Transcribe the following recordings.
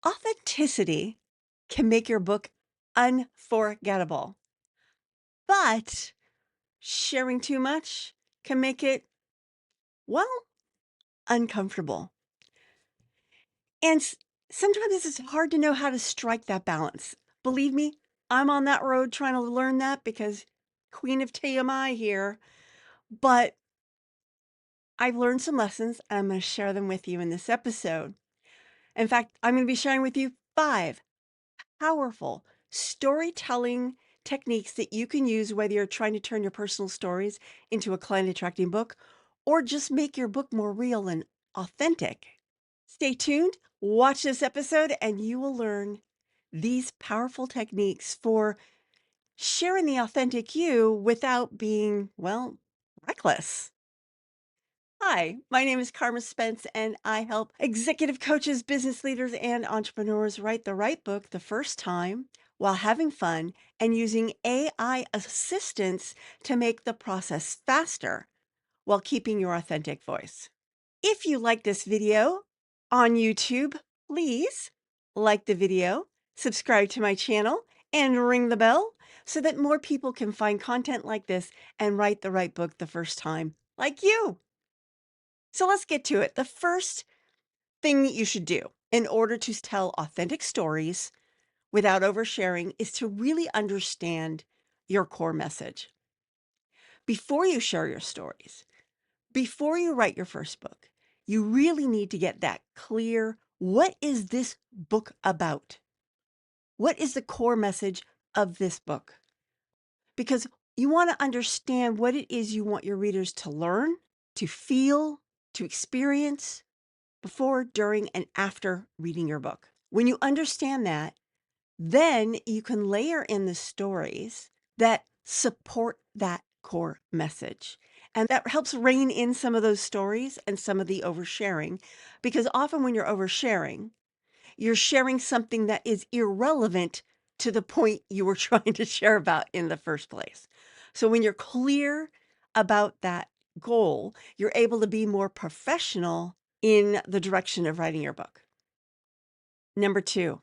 Authenticity can make your book unforgettable, but sharing too much can make it, well, uncomfortable. And sometimes it's hard to know how to strike that balance. Believe me, I'm on that road trying to learn that because Queen of TMI here, but I've learned some lessons and I'm going to share them with you in this episode. In fact, I'm going to be sharing with you 5 powerful storytelling techniques that you can use whether you're trying to turn your personal stories into a client attracting book or just make your book more real and authentic. Stay tuned, watch this episode, and you will learn these powerful techniques for sharing the authentic you without being, well, reckless. Hi, my name is Carma Spence, and I help executive coaches, business leaders, and entrepreneurs write the right book the first time while having fun and using AI assistance to make the process faster while keeping your authentic voice. If you like this video on YouTube, please like the video, subscribe to my channel, and ring the bell so that more people can find content like this and write the right book the first time, like you. So let's get to it. The first thing that you should do in order to tell authentic stories without oversharing is to really understand your core message. Before you share your stories, before you write your first book, you really need to get that clear. What is this book about? What is the core message of this book? Because you want to understand what it is you want your readers to learn, to feel, to experience before, during, and after reading your book. When you understand that, then you can layer in the stories that support that core message. And that helps rein in some of those stories and some of the oversharing, because often when you're oversharing, you're sharing something that is irrelevant to the point you were trying to share about in the first place. So when you're clear about that goal, you're able to be more professional in the direction of writing your book. Number 2,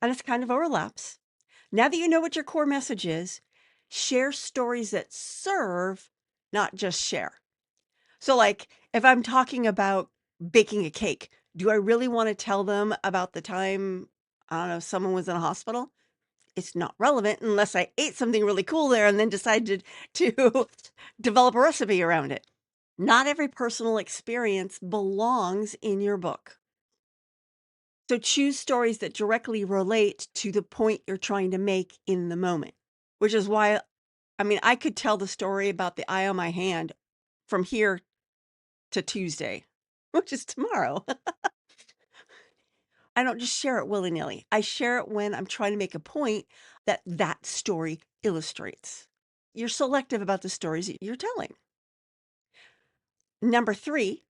and it's kind of overlaps. Now that you know what your core message is, share stories that serve, not just share. So, like, if I'm talking about baking a cake, do I really want to tell them about the time, I don't know, someone was in a hospital? It's not relevant unless I ate something really cool there and then decided to develop a recipe around it. Not every personal experience belongs in your book. So choose stories that directly relate to the point you're trying to make in the moment, which is why, I mean, I could tell the story about the eye on my hand from here to Tuesday, which is tomorrow. I don't just share it willy-nilly. I share it when I'm trying to make a point that that story illustrates. You're selective about the stories that you're telling. Number 3,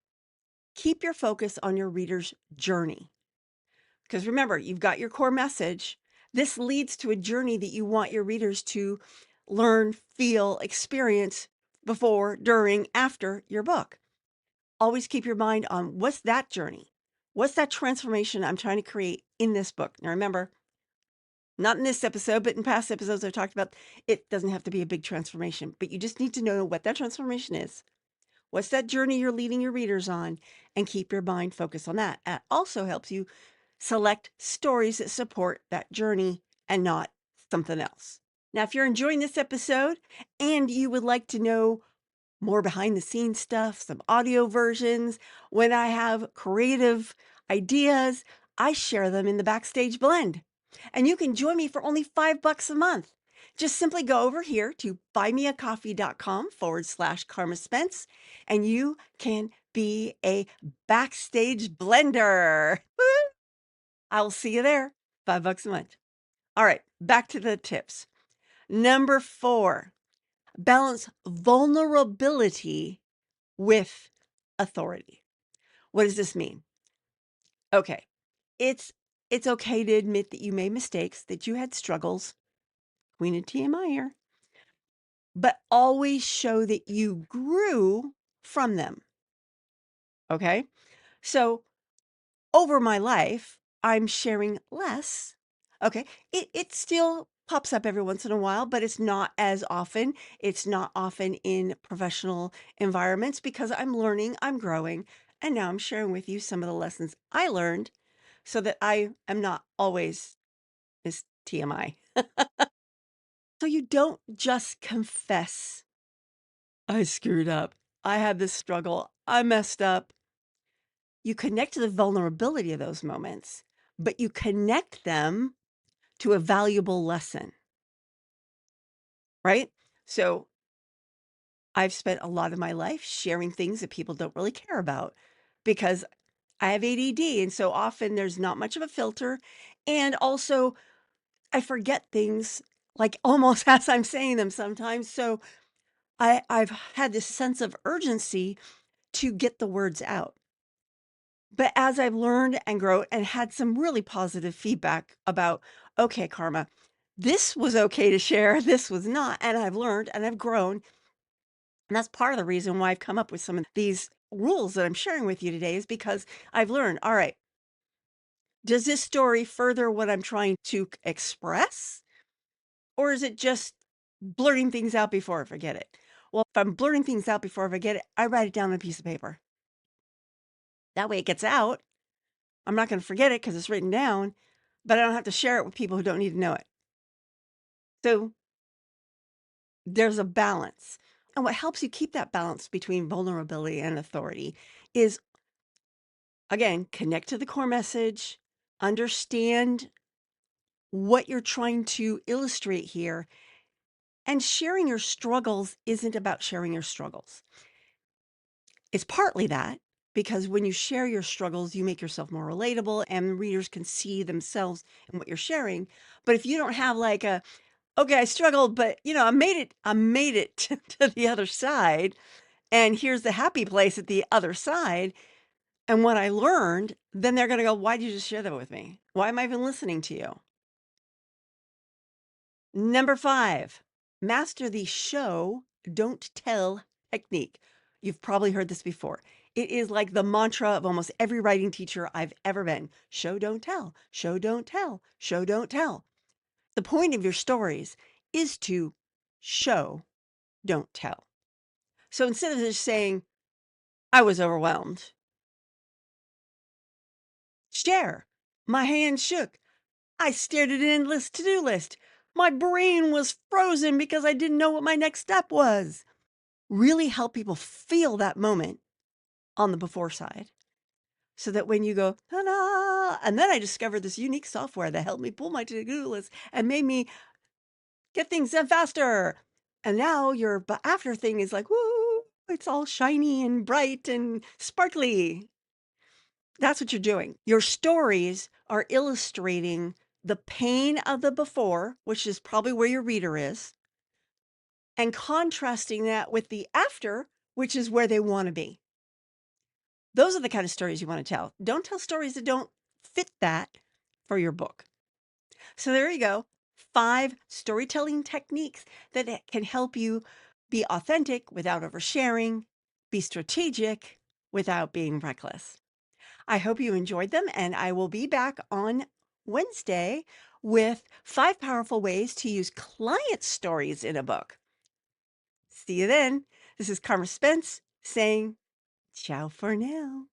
keep your focus on your reader's journey. Because remember, you've got your core message. This leads to a journey that you want your readers to learn, feel, experience before, during, after your book. Always keep your mind on what's that journey? What's that transformation I'm trying to create in this book? Now, remember, not in this episode, but in past episodes, I've talked about it doesn't have to be a big transformation, but you just need to know what that transformation is. What's that journey you're leading your readers on? And keep your mind focused on that. That also helps you select stories that support that journey and not something else. Now, if you're enjoying this episode and you would like to know more behind the scenes stuff, some audio versions, when I have creative ideas, I share them in the Backstage Blend. And you can join me for only $5 a month. Just simply go over here to buymeacoffee.com/Carma Spence, and you can be a Backstage Blender. I will see you there. $5 a month. All right, back to the tips. Number 4, balance vulnerability with authority. What does this mean? Okay, it's okay to admit that you made mistakes, that you had struggles. Queen of TMI here. But always show that you grew from them. Okay? So over my life, I'm sharing less. Okay. It still pops up every once in a while, but it's not as often. It's not often in professional environments because I'm learning, I'm growing, and now I'm sharing with you some of the lessons I learned so that I am not always this TMI. So you don't just confess, I screwed up. I had this struggle. I messed up. You connect to the vulnerability of those moments, but you connect them to a valuable lesson, right? So I've spent a lot of my life sharing things that people don't really care about because I have ADD. And so often there's not much of a filter. And also, I forget things like almost as I'm saying them sometimes. So I've had this sense of urgency to get the words out. But as I've learned and grown and had some really positive feedback about, okay, Karma, this was okay to share, this was not. And I've learned and I've grown. And that's part of the reason why I've come up with some of these rules that I'm sharing with you today is because I've learned, all right, does this story further what I'm trying to express? Or is it just blurting things out before I forget it? Well, if I'm blurting things out before I forget it, I write it down on a piece of paper. That way it gets out. I'm not going to forget it because it's written down, but I don't have to share it with people who don't need to know it. So there's a balance. And what helps you keep that balance between vulnerability and authority is, again, connect to the core message, understand what you're trying to illustrate here. And sharing your struggles isn't about sharing your struggles. It's partly that because when you share your struggles, you make yourself more relatable and readers can see themselves in what you're sharing. But if you don't have like a, okay, I struggled, but I made it to the other side. And here's the happy place at the other side. And what I learned, then they're going to go, why did you just share that with me? Why am I even listening to you? Number 5, master the show, don't tell technique. You've probably heard this before. It is like the mantra of almost every writing teacher I've ever been. Show, don't tell, show, don't tell, show, don't tell. The point of your stories is to show, don't tell. So instead of just saying, I was overwhelmed, share. My hand shook. I stared at an endless to-do list. My brain was frozen because I didn't know what my next step was. Really help people feel that moment on the before side so that when you go, ta-da, and then I discovered this unique software that helped me pull my to-do list and made me get things done faster. And now your after thing is like, woo, it's all shiny and bright and sparkly. That's what you're doing. Your stories are illustrating the pain of the before, which is probably where your reader is, and contrasting that with the after, which is where they want to be. Those are the kind of stories you want to tell. Don't tell stories that don't fit that for your book. So there you go. 5 storytelling techniques that can help you be authentic without oversharing, be strategic without being reckless. I hope you enjoyed them, and I will be back on Wednesday with 5 powerful ways to use client stories in a book. See you then. This is Carma Spence saying ciao for now.